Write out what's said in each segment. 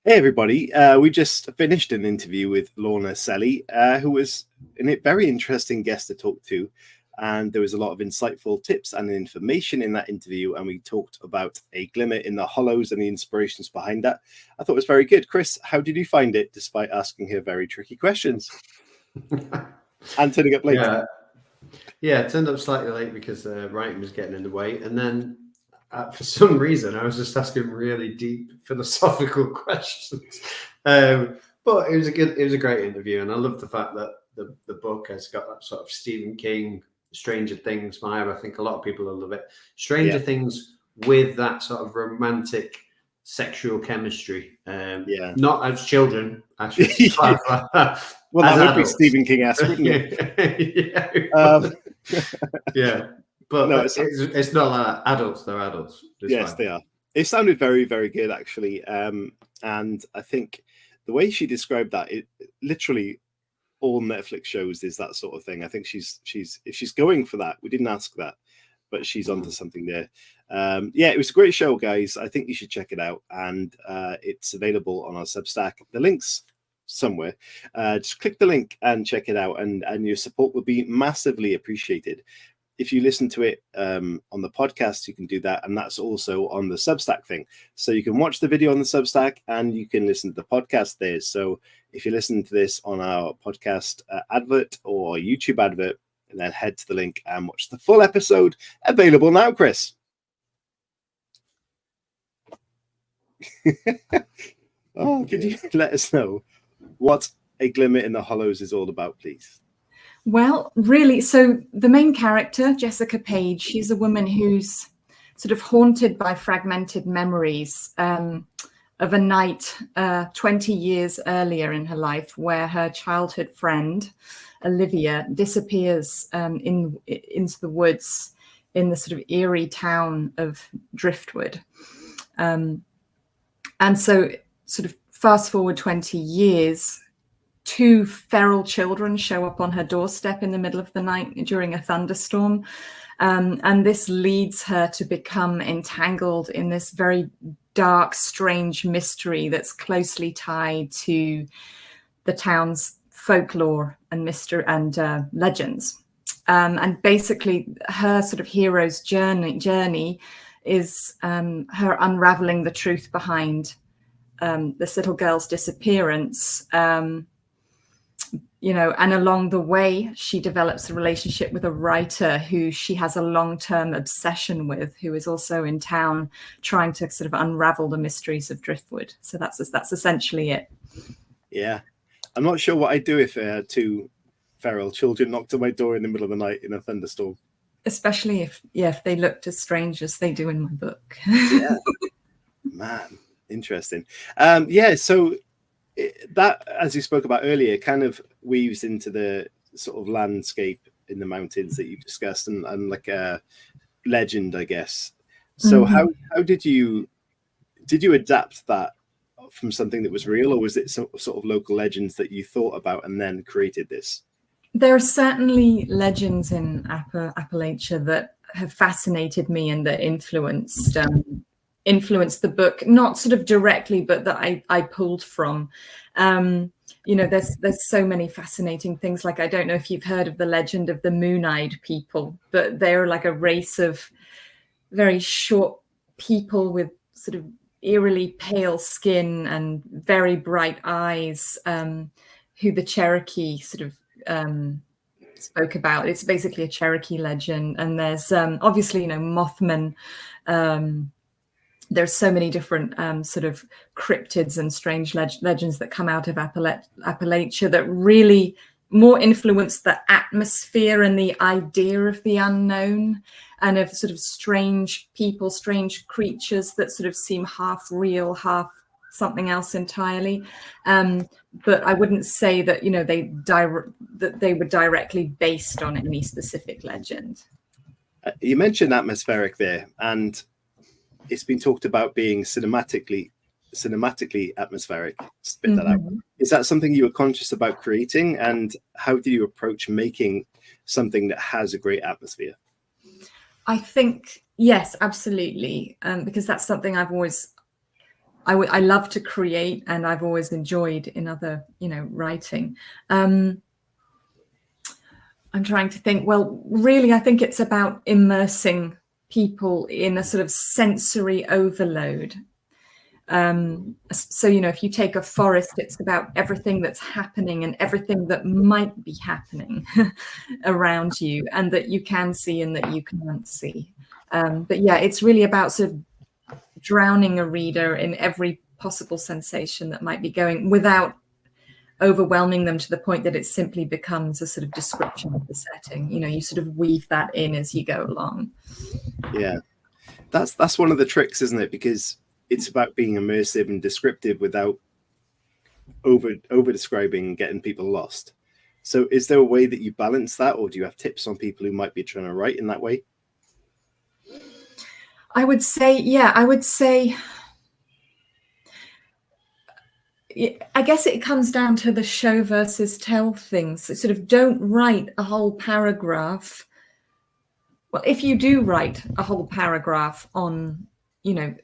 Hey everybody, we just finished an interview with Lorna Selley, who was a very interesting guest to talk to, and there was a lot of insightful tips and information in that interview, and we talked about a glimmer in the hollows and the inspirations behind that. I thought it was very good. Chris, how did you find it, despite asking her very tricky questions? And turning up late. Yeah, it turned up slightly late because writing was getting in the way, and then for some reason, I was just asking really deep philosophical questions. But it was a great interview, and I love the fact that the book has got that sort of Stephen King, Stranger Things vibe. I think a lot of people will love it. Stranger Things with that sort of romantic sexual chemistry. Not as children, actually. Well, that would be Stephen King-esque, wouldn't it? Yeah. But no, it's not like that. Adults, they're adults. Yes, they are. It sounded very, very good, actually. And I think the way she described that, it literally all Netflix shows is that sort of thing. I think she's if she's going for that, we didn't ask that, but she's onto something there. Yeah, it was a great show, guys. I think you should check it out, and it's available on our Substack. The link's somewhere. Just click the link and check it out, and your support will be massively appreciated. If you listen to it on the podcast, you can do that. And that's also on the Substack thing. So you can watch the video on the Substack and you can listen to the podcast there. So if you listen to this on our podcast advert or YouTube advert, and then head to the link and watch the full episode, available now, Chris. Could you let us know what A Glimmer in the Hollows is all about, please? Well, really, so the main character, Jessica Page, she's a woman who's sort of haunted by fragmented memories of a night 20 years earlier in her life where her childhood friend, Olivia, disappears into the woods in the sort of eerie town of Driftwood. And so sort of fast forward 20 years, two feral children show up on her doorstep in the middle of the night during a thunderstorm. And this leads her to become entangled in this very dark, strange mystery that's closely tied to the town's folklore and legends. And basically her sort of hero's journey is her unraveling the truth behind this little girl's disappearance. And along the way, she develops a relationship with a writer who she has a long-term obsession with, who is also in town trying to sort of unravel the mysteries of Driftwood. So that's essentially it. Yeah. I'm not sure what I'd do if two feral children knocked on my door in the middle of the night in a thunderstorm. Especially if they looked as strange as they do in my book. Yeah. Man, interesting. So that, as you spoke about earlier, kind of weaves into the sort of landscape in the mountains that you discussed, and like a legend, I guess. So how did you adapt that from something that was real, or was it sort of local legends that you thought about and then created this? There are certainly legends in Appalachia that have fascinated me and that influenced the book, not sort of directly, but that I pulled from. There's so many fascinating things. Like, I don't know if you've heard of the legend of the moon-eyed people, but they're like a race of very short people with sort of eerily pale skin and very bright eyes, who the Cherokee sort of spoke about. It's basically a Cherokee legend. And there's obviously, Mothman. There's so many different sort of cryptids and strange legends that come out of Appalachia that really more influence the atmosphere and the idea of the unknown, and of sort of strange people, strange creatures that sort of seem half real, half something else entirely. But I wouldn't say that, that they were directly based on any specific legend. You mentioned atmospheric there, and it's been talked about being cinematically atmospheric. Spit that out. Is that something you were conscious about creating, and how do you approach making something that has a great atmosphere? I think, yes, absolutely. Because that's something I've always I love to create, and I've always enjoyed in other, writing. I'm trying to think. Well, really, I think it's about immersing people in a sort of sensory overload. So, if you take a forest, it's about everything that's happening and everything that might be happening around you, and that you can see and that you can't see. But yeah, it's really about sort of drowning a reader in every possible sensation that might be going, without overwhelming them to the point that it simply becomes a sort of description of the setting. You sort of weave that in as you go along. Yeah, that's one of the tricks, isn't it? Because it's about being immersive and descriptive without over describing and getting people lost. So is there a way that you balance that, or do you have tips on people who might be trying to write in that way? I would say, I guess it comes down to the show versus tell things. So sort of don't write a whole paragraph. Well, if you do write a whole paragraph on,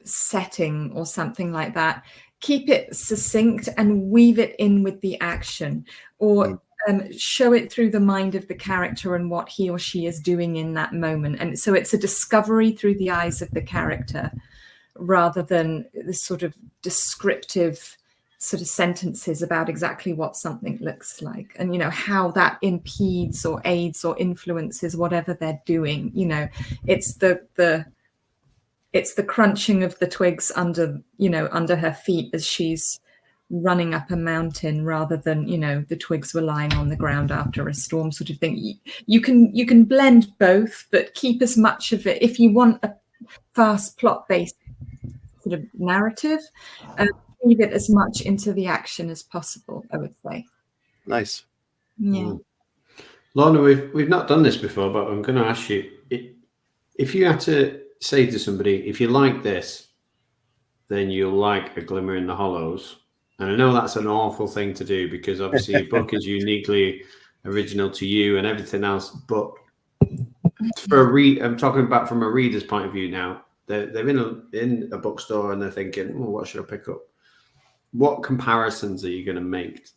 setting or something like that, keep it succinct and weave it in with the action, or show it through the mind of the character and what he or she is doing in that moment. And so it's a discovery through the eyes of the character, rather than this sort of descriptive sort of sentences about exactly what something looks like, and how that impedes or aids or influences whatever they're doing. It's the crunching of the twigs under her feet as she's running up a mountain, rather than the twigs were lying on the ground after a storm, sort of thing. You can blend both, but keep as much of it, if you want a fast plot based sort of narrative, leave it as much into the action as possible, I would say. Nice. Yeah. Lorna, we've not done this before, but I'm going to ask you, if you had to say to somebody, if you like this, then you'll like A Glimmer in the Hollows. And I know that's an awful thing to do, because obviously your book is uniquely original to you and everything else. But I'm talking about from a reader's point of view now. They're in a bookstore and they're thinking, what should I pick up? What comparisons are you going to make?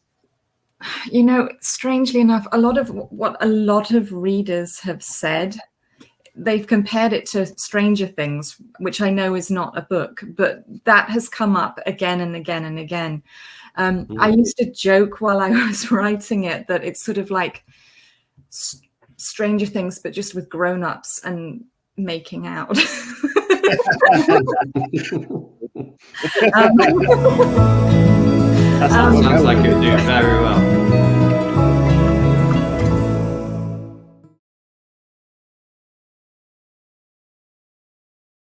Strangely enough, a lot of readers have said, they've compared it to Stranger Things, which I know is not a book, but that has come up again and again and again. I used to joke while I was writing it that it's sort of like Stranger Things, but just with grown-ups and making out. Sounds like it would do very well.